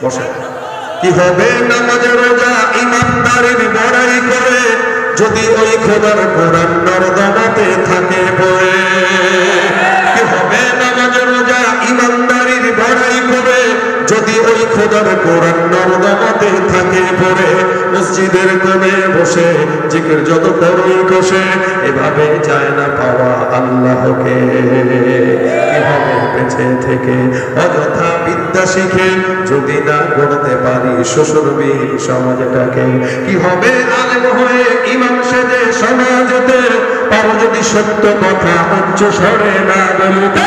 বসে। কি হবে নামাজ রোজা ইমানদারির বড়াই করে যদি ওই খোদার কোরআন নর্দমাতে থাকে পড়ে। কি হবে নামাজ রোজা ইমানদারির বড়াই করে যদি ওই খোদার কোরআন নর্দমাতে থাকে পড়ে। মসজিদের কোণে বসে জিকির যত করই কষে এভাবে যায় না পাওয়া আল্লাহকে। কি হবে বেঁচে থেকে অযথা বিদ্যা শিখে যদি না গড়তে পারি শ্বশুরবিহীন সমাজটাকে। কি হবে আলেম হয়ে ইমাম সেজে সমাজেতে পারো যদি সত্য কথা উচ্চ স্বরে না বলিতে।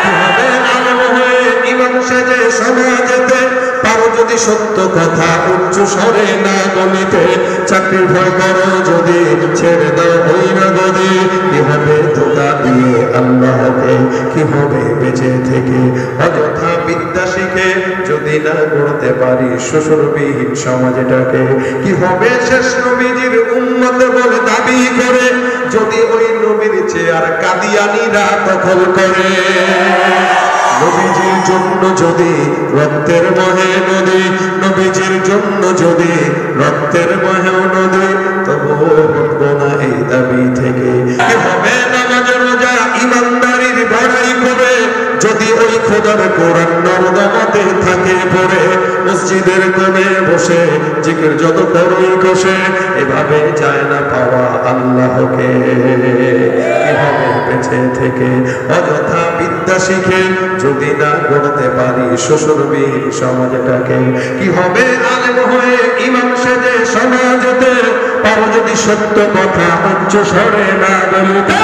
কি হবে আলেম হয়ে ইমাম সেজে সমাজেতে পারো যদি সত্য কথা উচ্চ স্বরে না বলিতে। চাকরির ভয় করো যদি ছেড়ে দাও ওই না গদি। কি হবে ধোঁকা দিয়ে আল্লাহকে। কি হবে বেঁচে থেকে অযথা বিদ্যা শিখে যদি না গড়তে পারি শ্বশুরবিহীন সমাজটাকে। কি হবে শেষ নবীজির উম্মত বলে দাবি করে যদি ওই নবীর চেয়ার কাদিয়ানীরা দখল করে। নবীজির জন্য যদি রক্তের বহে নদী, নবীজির জন্য যদি রক্তের বহেও নদী, তবুও হটব না এই দাবি থেকে। কি হবে নামাজ রোজা ইমানদারির বড়াই করে যদি ওই খোদার কোরআন নর্দমাতে থাকে পড়ে। মসজিদের কোণে বসে জিকির যত করই কষে এভাবে যায় না পাওয়া আল্লাহকে। কি হবে বেঁচে থেকে অযথা বিদ্যা শিখে যদি না গড়তে পারি শ্বশুরবিহীন সমাজটাকে। কি হবে আলেম হয়ে ইমাম সেজে সমাজেতে পারো যদি সত্য কথা উচ্চ স্বরে না বলিতে।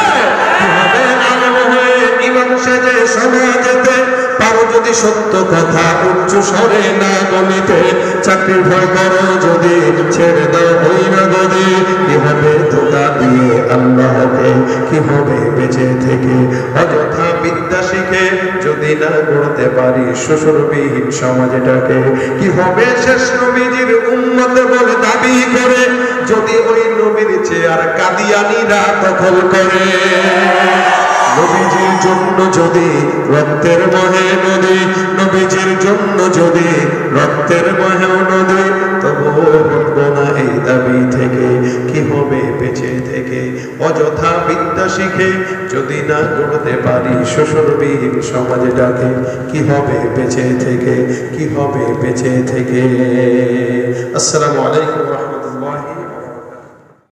কি হবে আলেম হয়ে ইমাম সেজে সমাজেতে পারো যদি সত্য কথা উচ্চ স্বরে না বলিতে। চাকরির ভয় করো যদি ছেড়ে দাও ওই না গদি। কি হবে ধোঁকা দিয়ে আল্লাহকে। কি হবে বেঁচে থেকে অযথা বিদ্যা শিখে যদি না গড়তে পারি শ্বশুরবিহীন সমাজটাকে। কি হবে শেষ নবীজির উম্মত বলে দাবি করে যদি ওই নবীর চেয়ার কাদিয়ানীরা দখল করে। নবীজির জন্য যদি রক্তের বহে নদী, নবীজির জন্য যদি রক্তের বহেও নদী, তবুও হটব না এই দাবি থেকে। কি হবে বেঁচে থেকে অযথা বিদ্যা শিখে যদি না গড়তে পারি শ্বশুরবিহীন সমাজটাকে। কি হবে বেঁচে থেকে, কি হবে বেঁচে থেকে। আসসালামু আলাইকুম।